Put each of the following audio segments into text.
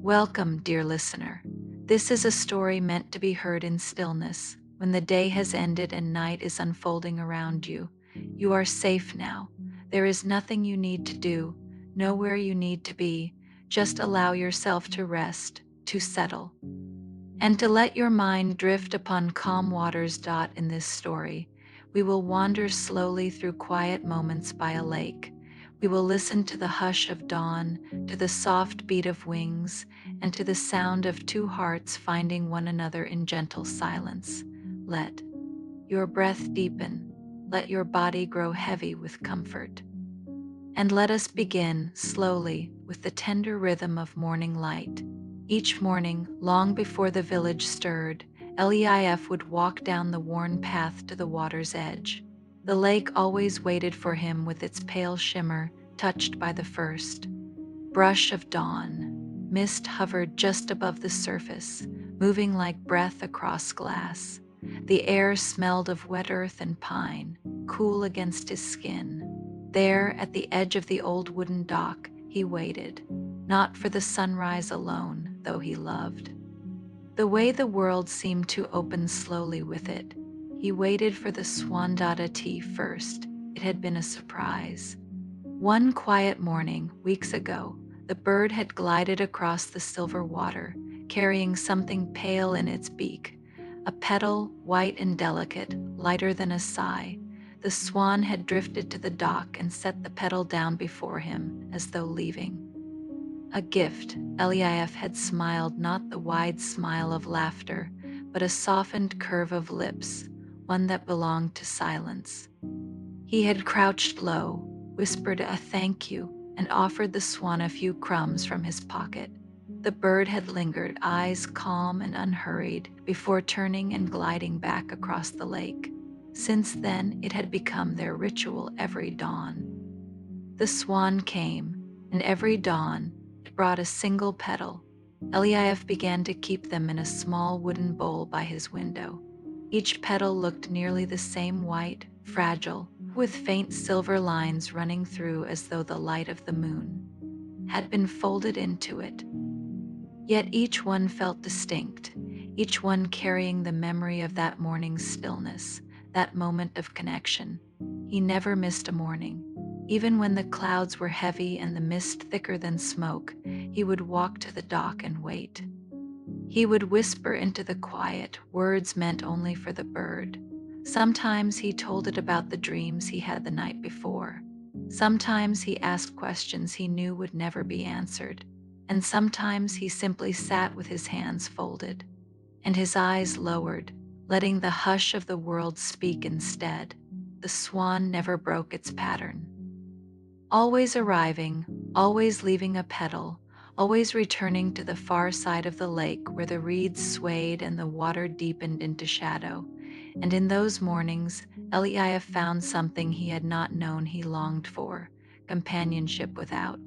Welcome, dear listener. This is a story meant to be heard in stillness. When the day has ended and night is unfolding around you, you are safe now. There is nothing you need to do, nowhere you need to be. Just allow yourself to rest, to settle, and to let your mind drift upon calm waters. In this story, we will wander slowly through quiet moments by a lake. We will listen to the hush of dawn, to the soft beat of wings, and to the sound of two hearts finding one another in gentle silence. Let your breath deepen, let your body grow heavy with comfort. And let us begin, slowly, with the tender rhythm of morning light. Each morning, long before the village stirred, Leif would walk down the worn path to the water's edge. The lake always waited for him with its pale shimmer, touched by the first brush of dawn. Mist hovered just above the surface, moving like breath across glass. The air smelled of wet earth and pine, cool against his skin. There, at the edge of the old wooden dock, he waited, not for the sunrise alone, though he loved the way the world seemed to open slowly with it. He waited for the swan tea first. It had been a surprise. One quiet morning, weeks ago, the bird had glided across the silver water, carrying something pale in its beak, a petal, white and delicate, lighter than a sigh. The swan had drifted to the dock and set the petal down before him, as though leaving a gift. Eliaf had smiled, not the wide smile of laughter, but a softened curve of lips, one that belonged to silence. He had crouched low, whispered a thank you, and offered the swan a few crumbs from his pocket. The bird had lingered, eyes calm and unhurried, before turning and gliding back across the lake. Since then, it had become their ritual every dawn. The swan came, and every dawn, it brought a single petal. Eliaf began to keep them in a small wooden bowl by his window. Each petal looked nearly the same, white, fragile, with faint silver lines running through as though the light of the moon had been folded into it. Yet each one felt distinct, each one carrying the memory of that morning's stillness, that moment of connection. He never missed a morning. Even when the clouds were heavy and the mist thicker than smoke, he would walk to the dock and wait. He would whisper into the quiet words meant only for the bird. Sometimes he told it about the dreams he had the night before. Sometimes he asked questions he knew would never be answered. And sometimes he simply sat with his hands folded and his eyes lowered, letting the hush of the world speak instead. The swan never broke its pattern. Always arriving, always leaving a petal, always returning to the far side of the lake where the reeds swayed and the water deepened into shadow. And in those mornings, Eliaf found something he had not known he longed for: companionship without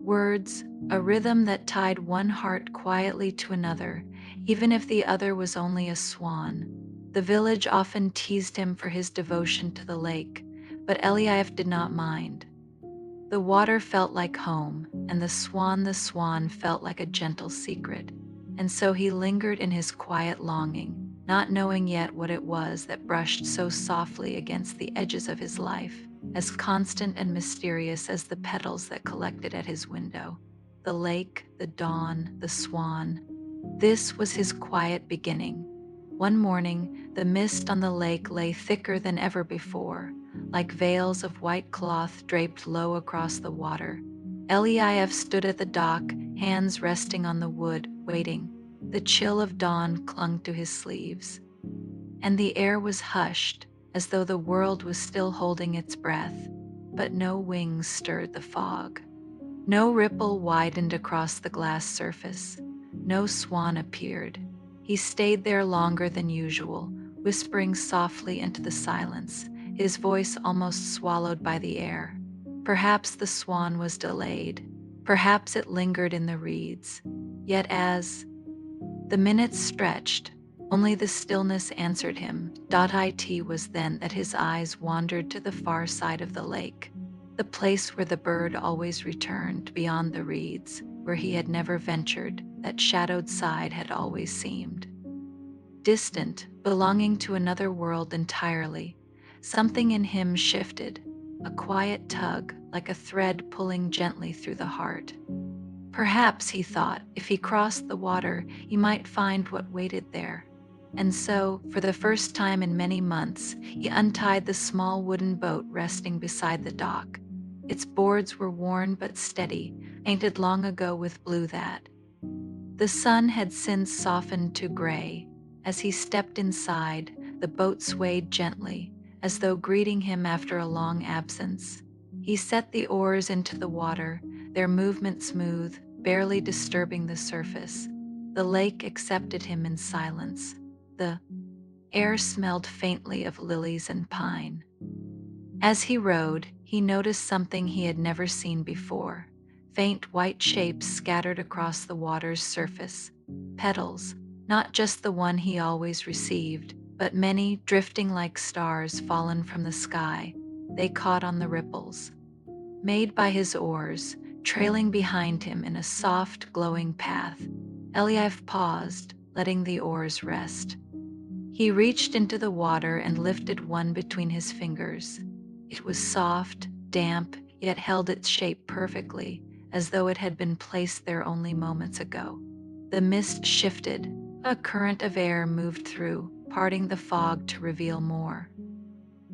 words, a rhythm that tied one heart quietly to another, even if the other was only a swan. The village often teased him for his devotion to the lake, but Eliaf did not mind. The water felt like home, and the swan felt like a gentle secret. And so he lingered in his quiet longing, not knowing yet what it was that brushed so softly against the edges of his life, as constant and mysterious as the petals that collected at his window. The lake, the dawn, the swan. This was his quiet beginning. One morning, the mist on the lake lay thicker than ever before, like veils of white cloth draped low across the water. Eliaf stood at the dock, hands resting on the wood, waiting. The chill of dawn clung to his sleeves, and the air was hushed, as though the world was still holding its breath. But no wings stirred the fog. No ripple widened across the glass surface. No swan appeared. He stayed there longer than usual, whispering softly into the silence, his voice almost swallowed by the air. Perhaps the swan was delayed. Perhaps it lingered in the reeds. Yet as the minutes stretched, only the stillness answered him. It was then that his eyes wandered to the far side of the lake, the place where the bird always returned beyond the reeds. where he had never ventured, that shadowed side had always seemed distant, belonging to another world entirely. Something in him shifted, a quiet tug, like a thread pulling gently through the heart. Perhaps, he thought, if he crossed the water, he might find what waited there. And so, for the first time in many months, he untied the small wooden boat resting beside the dock. Its boards were worn but steady, painted long ago with blue that. The sun had since softened to gray. As he stepped inside, the boat swayed gently, as though greeting him after a long absence. He set the oars into the water, their movement smooth, barely disturbing the surface. The lake accepted him in silence. The air smelled faintly of lilies and pine. As he rowed, he noticed something he had never seen before. Faint white shapes scattered across the water's surface. Petals, not just the one he always received, but many drifting like stars fallen from the sky. They caught on the ripples. Made by his oars, trailing behind him in a soft, glowing path, Eliav paused, letting the oars rest. He reached into the water and lifted one between his fingers. It was soft, damp, yet held its shape perfectly, as though it had been placed there only moments ago. The mist shifted. A current of air moved through, parting the fog to reveal more.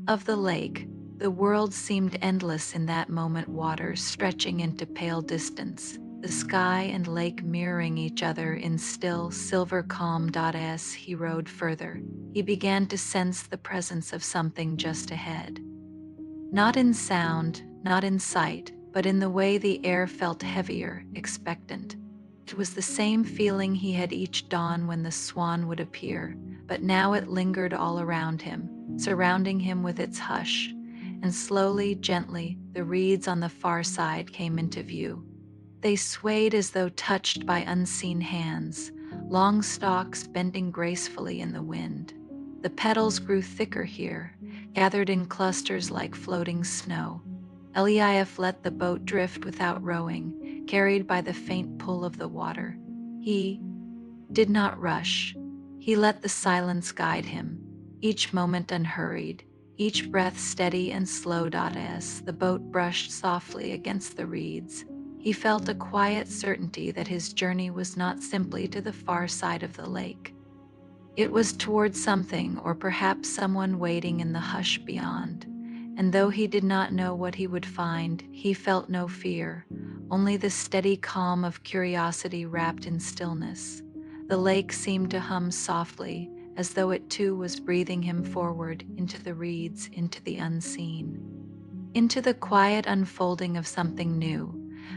Of the lake, the world seemed endless in that moment, water stretching into pale distance, the sky and lake mirroring each other in still, silver calm. As he rowed further, he began to sense the presence of something just ahead. Not in sound, not in sight, but in the way the air felt heavier, expectant. It was the same feeling he had each dawn when the Swan would appear, but now it lingered all around him, surrounding him with its hush. And slowly, gently, the reeds on the far side came into view. They swayed as though touched by unseen hands, long stalks bending gracefully in the wind. The petals grew thicker here, gathered in clusters like floating snow. Eliav let the boat drift without rowing, carried by the faint pull of the water. He did not rush. He let the silence guide him, each moment unhurried, each breath steady and slow. As the boat brushed softly against the reeds, he felt a quiet certainty that his journey was not simply to the far side of the lake. It was toward something, or perhaps someone waiting in the hush beyond. And though he did not know what he would find, he felt no fear, only the steady calm of curiosity wrapped in stillness. The lake seemed to hum softly, as though it too was breathing him forward into the reeds, into the unseen, into the quiet unfolding of something new.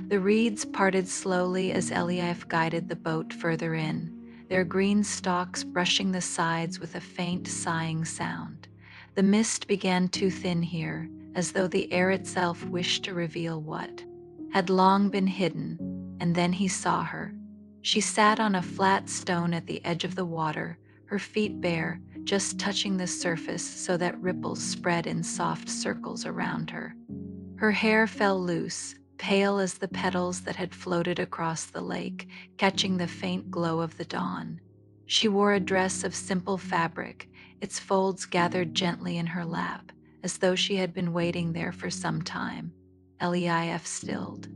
The reeds parted slowly as Eliav guided the boat further in, their green stalks brushing the sides with a faint sighing sound. The mist began to thin here, as though the air itself wished to reveal what had long been hidden, and then he saw her. She sat on a flat stone at the edge of the water, her feet bare, just touching the surface so that ripples spread in soft circles around her. Her hair fell loose, pale as the petals that had floated across the lake, catching the faint glow of the dawn. She wore a dress of simple fabric, its folds gathered gently in her lap, as though she had been waiting there for some time. Eliav stilled.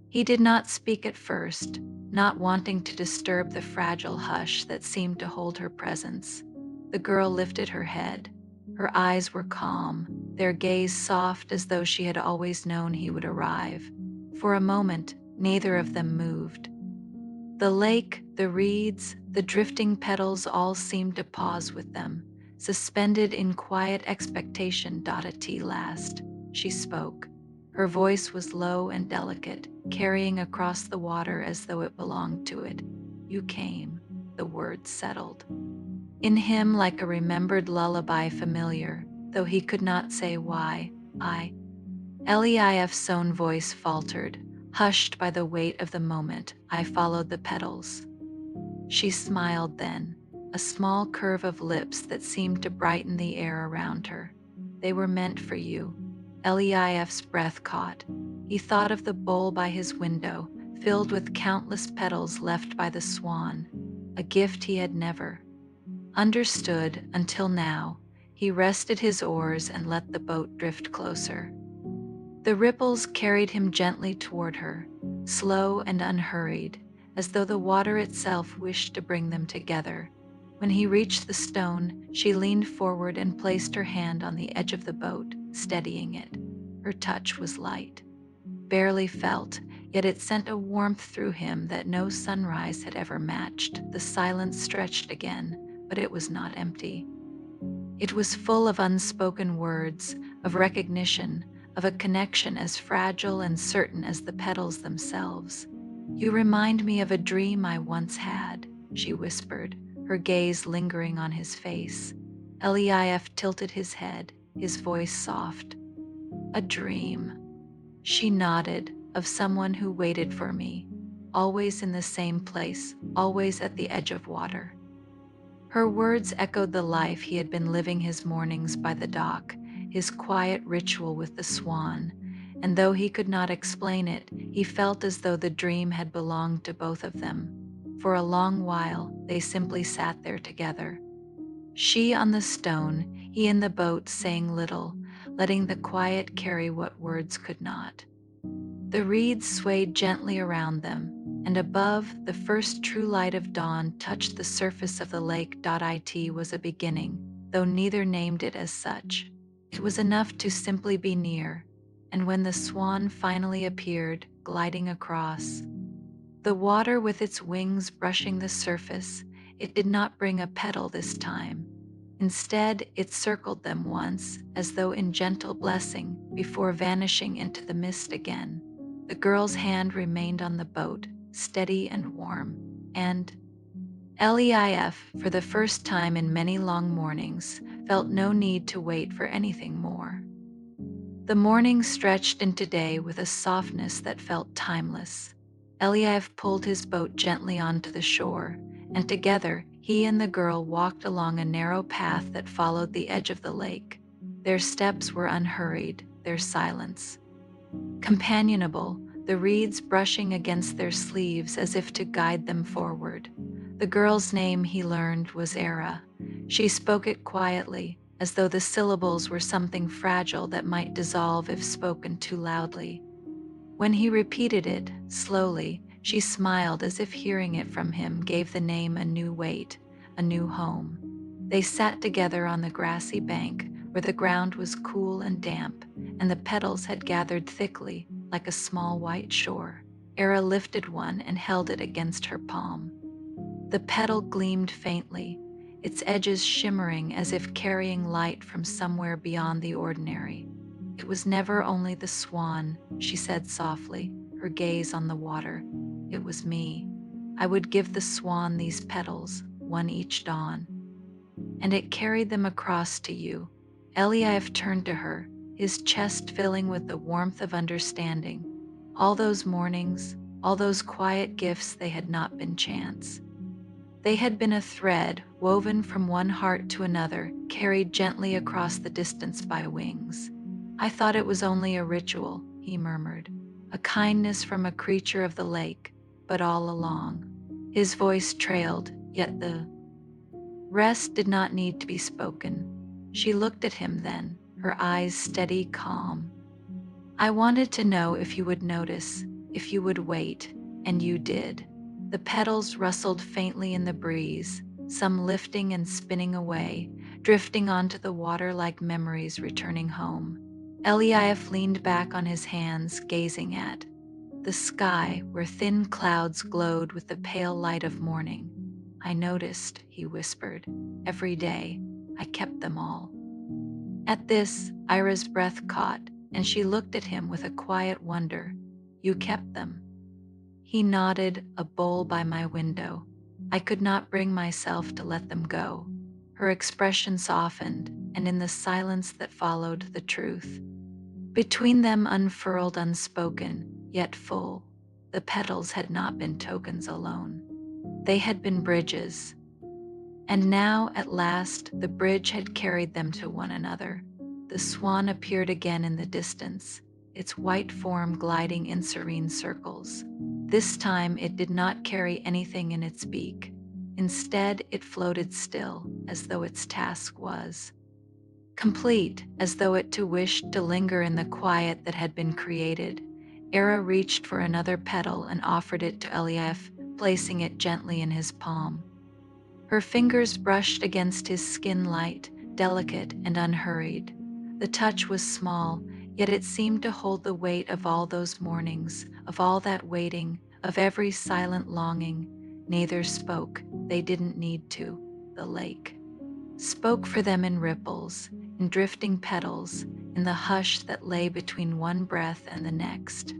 He did not speak at first, not wanting to disturb the fragile hush that seemed to hold her presence. The girl lifted her head. Her eyes were calm, their gaze soft as though she had always known he would arrive. For a moment, neither of them moved. The lake, the reeds, the drifting petals all seemed to pause with them, suspended in quiet expectation. At last, she spoke. Her voice was low and delicate, carrying across the water as though it belonged to it. You came, the words settled. In him like a remembered lullaby, familiar, though he could not say why. Eliav's own voice faltered, hushed by the weight of the moment. I followed the petals. She smiled then, a small curve of lips that seemed to brighten the air around her. They were meant for you. Eliav's breath caught. He thought of the bowl by his window, filled with countless petals left by the swan, a gift he had never understood until now. He rested his oars and let the boat drift closer. The ripples carried him gently toward her, slow and unhurried, as though the water itself wished to bring them together. When he reached the stone, she leaned forward and placed her hand on the edge of the boat, steadying it. Her touch was light, barely felt, yet it sent a warmth through him that no sunrise had ever matched. The silence stretched again, but it was not empty. It was full of unspoken words, of recognition, of a connection as fragile and certain as the petals themselves. "You remind me of a dream I once had," she whispered, her gaze lingering on his face. Eliaf tilted his head, his voice soft. "A dream." She nodded, "of someone who waited for me, always in the same place, always at the edge of water." Her words echoed the life he had been living, his mornings by the dock, his quiet ritual with the swan, and though he could not explain it, he felt as though the dream had belonged to both of them. For a long while, they simply sat there together. She on the stone, he in the boat, saying little, letting the quiet carry what words could not. The reeds swayed gently around them, and above, the first true light of dawn touched the surface of the lake. It was a beginning, though neither named it as such. It was enough to simply be near, and when the swan finally appeared, gliding across the water with its wings brushing the surface, it did not bring a petal this time. Instead, it circled them once, as though in gentle blessing, before vanishing into the mist again. The girl's hand remained on the boat, steady and warm, and Leif, for the first time in many long mornings, felt no need to wait for anything more. The morning stretched into day with a softness that felt timeless. Eliav pulled his boat gently onto the shore, and together he and the girl walked along a narrow path that followed the edge of the lake. Their steps were unhurried, their silence companionable, the reeds brushing against their sleeves as if to guide them forward. The girl's name, he learned, was Era. She spoke it quietly, as though the syllables were something fragile that might dissolve if spoken too loudly. When he repeated it, slowly, she smiled as if hearing it from him gave the name a new weight, a new home. They sat together on the grassy bank where the ground was cool and damp, and the petals had gathered thickly like a small white shore. Era lifted one and held it against her palm. The petal gleamed faintly, its edges shimmering as if carrying light from somewhere beyond the ordinary. "It was never only the swan," she said softly, her gaze on the water. "It was me. I would give the swan these petals, one each dawn. And it carried them across to you." Eliav turned to her, his chest filling with the warmth of understanding. All those mornings, all those quiet gifts, they had not been chance. They had been a thread woven from one heart to another, carried gently across the distance by wings. "I thought it was only a ritual," he murmured, "a kindness from a creature of the lake, but all along." His voice trailed, yet the rest did not need to be spoken. She looked at him then, her eyes steady, calm. "I wanted to know if you would notice, if you would wait, and you did." The petals rustled faintly in the breeze, some lifting and spinning away, drifting onto the water like memories returning home. Eliav leaned back on his hands, gazing at the sky where thin clouds glowed with the pale light of morning. "I noticed," he whispered, "every day. I kept them all." At this, Ira's breath caught, and she looked at him with a quiet wonder. "You kept them?" He nodded, "A bowl by my window. I could not bring myself to let them go." Her expression softened, and in the silence that followed, the truth between them unfurled, unspoken, yet full. The petals had not been tokens alone. They had been bridges. And now, at last, the bridge had carried them to one another. The swan appeared again in the distance, its white form gliding in serene circles. This time it did not carry anything in its beak. Instead, it floated still, as though its task was complete, as though it too wished to linger in the quiet that had been created. Era reached for another petal and offered it to Eliaf, placing it gently in his palm. Her fingers brushed against his skin, light, delicate, and unhurried. The touch was small, yet it seemed to hold the weight of all those mornings, of all that waiting, of every silent longing. Neither spoke, they didn't need to. The lake spoke for them in ripples, in drifting petals, in the hush that lay between one breath and the next.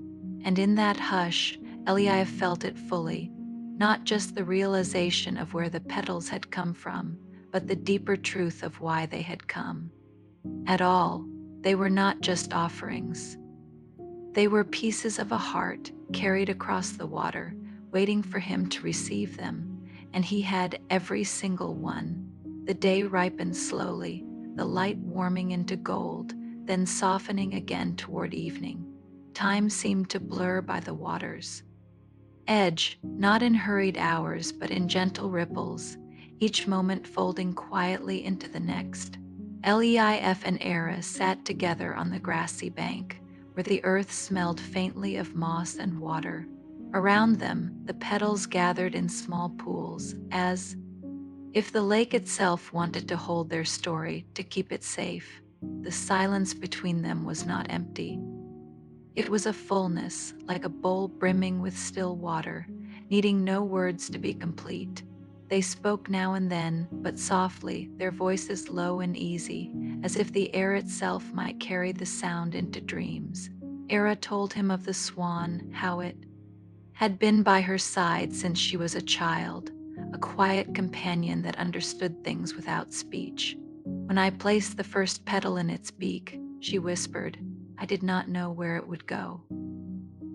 And in that hush, Eliab felt it fully, not just the realization of where the petals had come from, but the deeper truth of why they had come. At all, they were not just offerings. They were pieces of a heart carried across the water, waiting for him to receive them, and he had every single one. The day ripened slowly, the light warming into gold, then softening again toward evening. Time seemed to blur by the water's edge, not in hurried hours, but in gentle ripples, each moment folding quietly into the next. Leif and Era sat together on the grassy bank, where the earth smelled faintly of moss and water. Around them, the petals gathered in small pools, as if the lake itself wanted to hold their story, to keep it safe. The silence between them was not empty. It was a fullness, like a bowl brimming with still water, needing no words to be complete. They spoke now and then, but softly, their voices low and easy, as if the air itself might carry the sound into dreams. Era told him of the swan, how it had been by her side since she was a child, a quiet companion that understood things without speech. When I placed the first petal in its beak, she whispered, I did not know where it would go,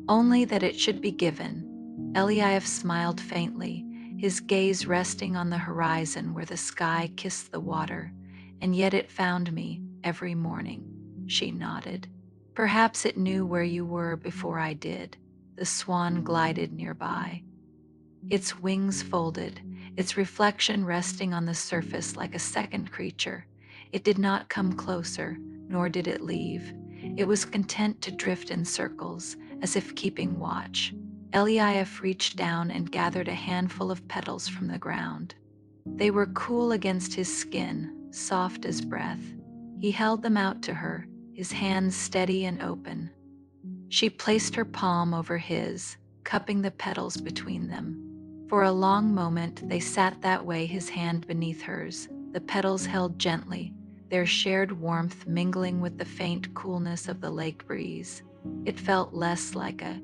only that it should be given. Eliab smiled faintly, his gaze resting on the horizon where the sky kissed the water, and yet it found me every morning. She nodded. Perhaps it knew where you were before I did. The swan glided nearby, its wings folded, its reflection resting on the surface like a second creature. It did not come closer, nor did it leave. It was content to drift in circles, as if keeping watch. Eliaf reached down and gathered a handful of petals from the ground. They were cool against his skin, soft as breath. He held them out to her, his hands steady and open. She placed her palm over his, cupping the petals between them. For a long moment they sat that way, his hand beneath hers, the petals held gently, their shared warmth mingling with the faint coolness of the lake breeze. It felt less like a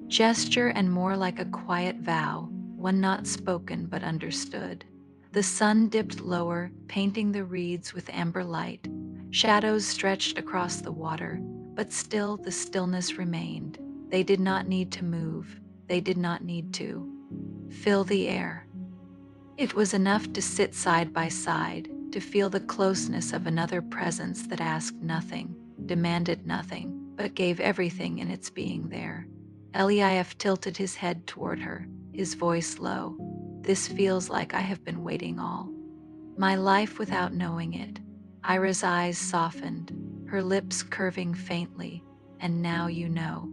gesture and more like a quiet vow, one not spoken but understood. The sun dipped lower, painting the reeds with amber light. Shadows stretched across the water, but still the stillness remained. They did not need to move. They did not need to fill the air. It was enough to sit side by side, to feel the closeness of another presence that asked nothing, demanded nothing, but gave everything in its being there. Eliaf tilted his head toward her, his voice low. This feels like I have been waiting all my life without knowing it. Ira's eyes softened, her lips curving faintly, and now you know.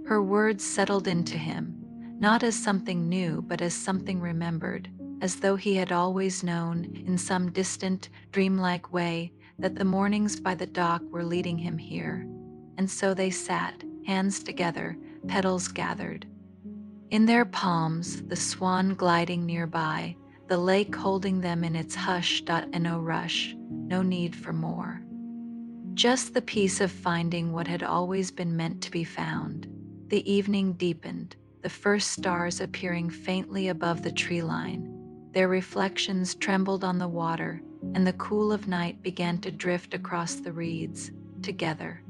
Her words settled into him, not as something new, but as something remembered, as though he had always known, in some distant, dreamlike way, that the mornings by the dock were leading him here. And so they sat, hands together, petals gathered. In their palms, the swan gliding nearby, the lake holding them in its hush. And no rush, no need for more. Just the peace of finding what had always been meant to be found. The evening deepened, the first stars appearing faintly above the tree line. Their reflections trembled on the water, and the cool of night began to drift across the reeds, together.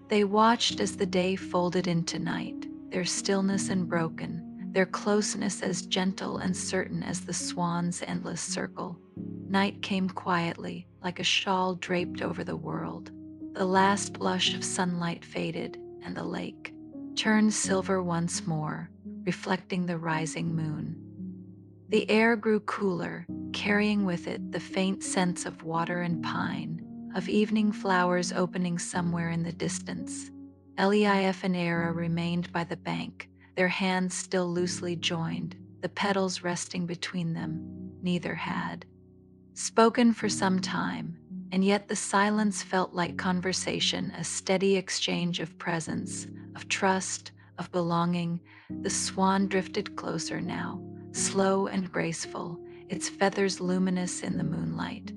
They watched as the day folded into night, their stillness unbroken, their closeness as gentle and certain as the swan's endless circle. Night came quietly, like a shawl draped over the world. The last blush of sunlight faded, and the lake turned silver once more, reflecting the rising moon. The air grew cooler, carrying with it the faint scents of water and pine, of evening flowers opening somewhere in the distance. Eliaf and Era remained by the bank, their hands still loosely joined, the petals resting between them. Neither had spoken for some time, and yet the silence felt like conversation, a steady exchange of presence, of trust, of belonging. The swan drifted closer now, slow and graceful, its feathers luminous in the moonlight.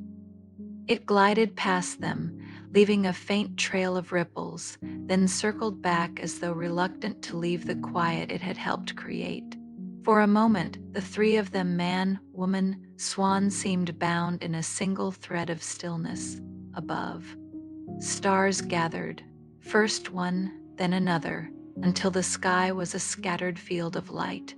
It glided past them, leaving a faint trail of ripples, then circled back as though reluctant to leave the quiet it had helped create. For a moment, the three of them, man, woman, swan, seemed bound in a single thread of stillness. Above, stars gathered, first one, then another, until the sky was a scattered field of light.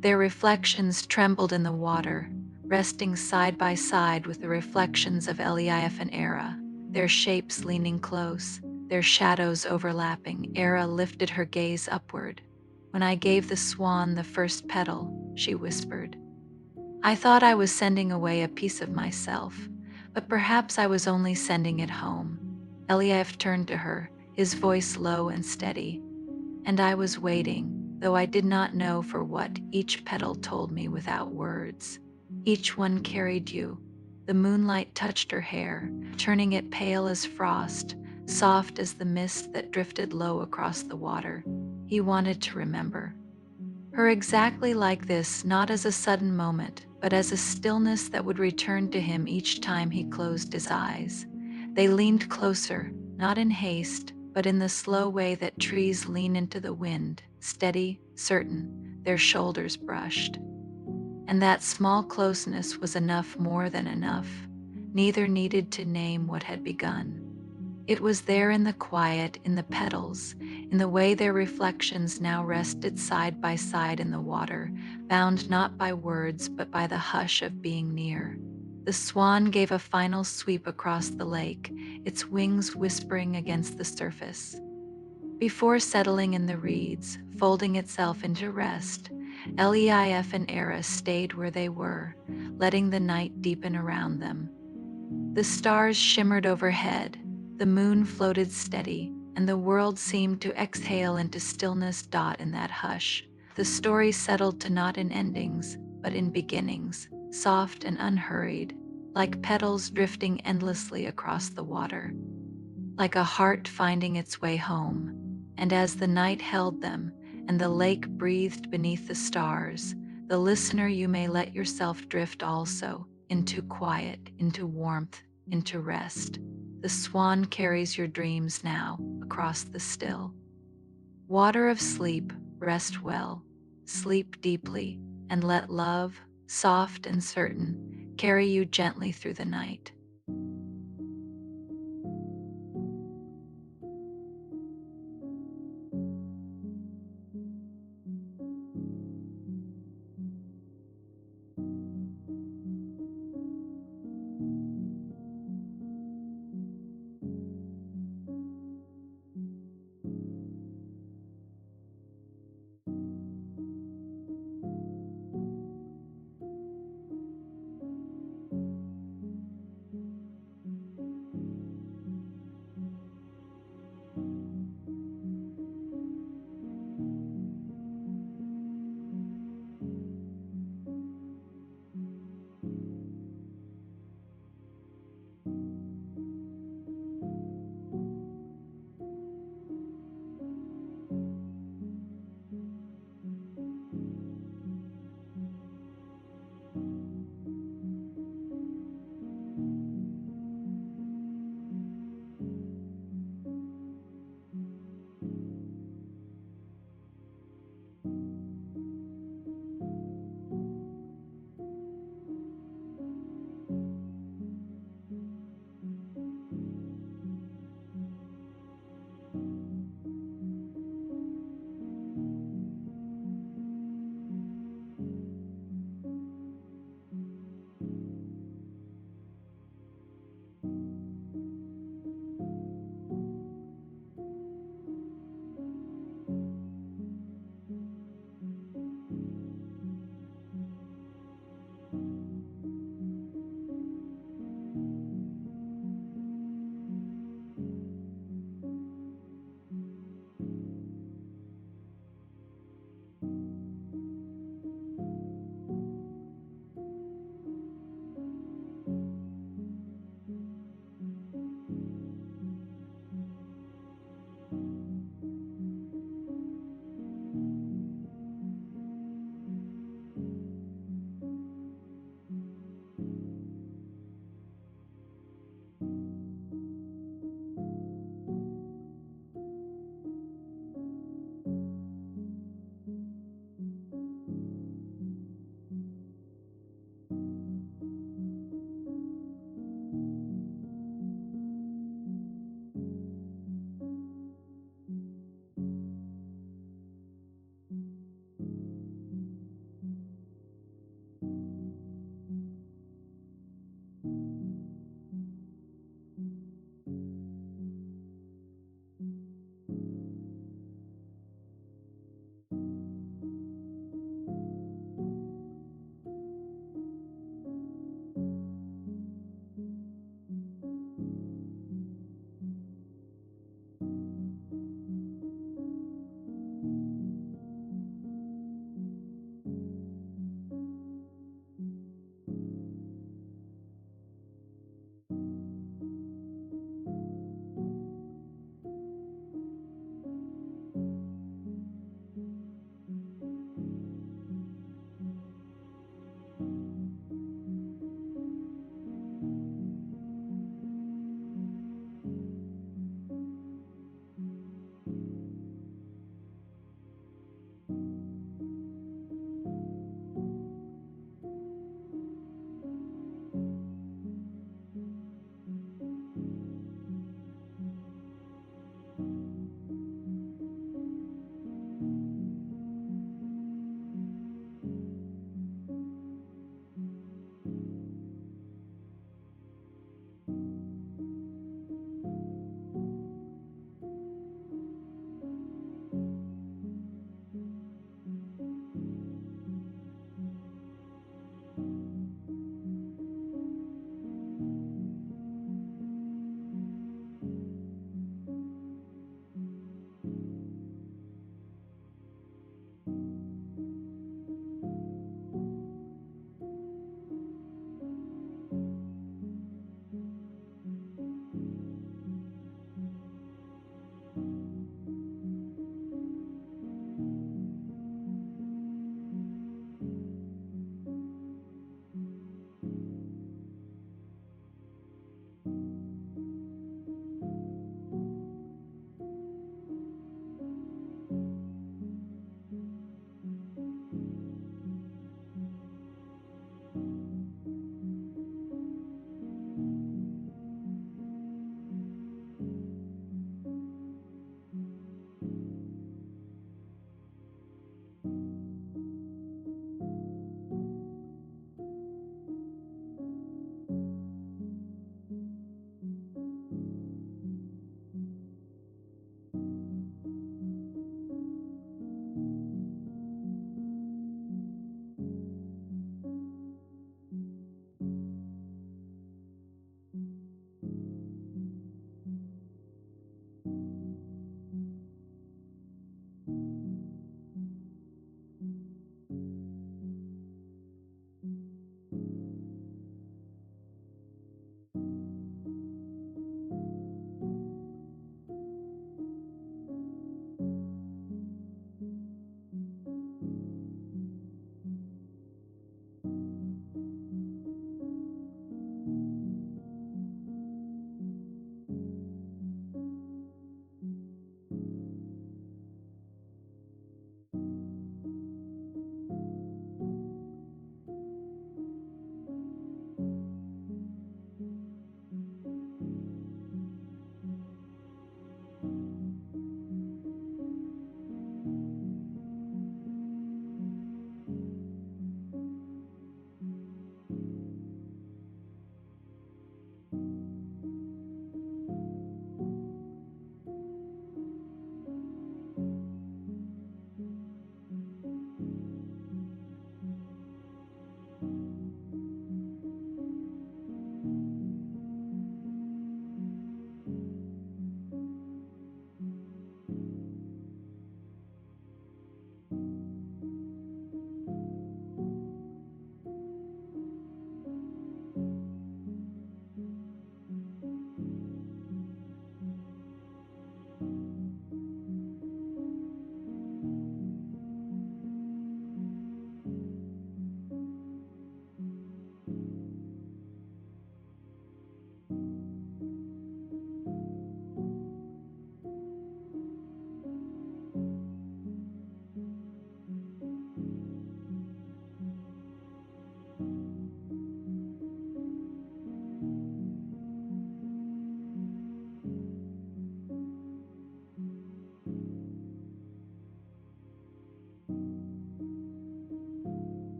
Their reflections trembled in the water, resting side by side with the reflections of Eliaf and Era, their shapes leaning close, their shadows overlapping. Era lifted her gaze upward. "When I gave the swan the first petal," she whispered, "I thought I was sending away a piece of myself, but perhaps I was only sending it home." Eliaf turned to her, his voice low and steady. "And I was waiting, though I did not know for what. Each petal told me without words. Each one carried you." The moonlight touched her hair, turning it pale as frost, soft as the mist that drifted low across the water. He wanted to remember her exactly like this, not as a sudden moment, but as a stillness that would return to him each time he closed his eyes. They leaned closer, not in haste, but in the slow way that trees lean into the wind, steady, certain, their shoulders brushed. And that small closeness was enough, more than enough. Neither needed to name what had begun. It was there in the quiet, in the petals, in the way their reflections now rested side by side in the water, bound not by words but by the hush of being near. The swan gave a final sweep across the lake, its wings whispering against the surface. Before settling in the reeds, folding itself into rest, Leif and Era stayed where they were, letting the night deepen around them. The stars shimmered overhead, the moon floated steady, and the world seemed to exhale into stillness. In that hush, the story settled to not in endings, but in beginnings, soft and unhurried, like petals drifting endlessly across the water, like a heart finding its way home. And as the night held them, and the lake breathed beneath the stars, the listener, you may let yourself drift also, into quiet, into warmth, into rest. The swan carries your dreams now across the still water of sleep. Rest well, sleep deeply, and let love, soft and certain, carry you gently through the night.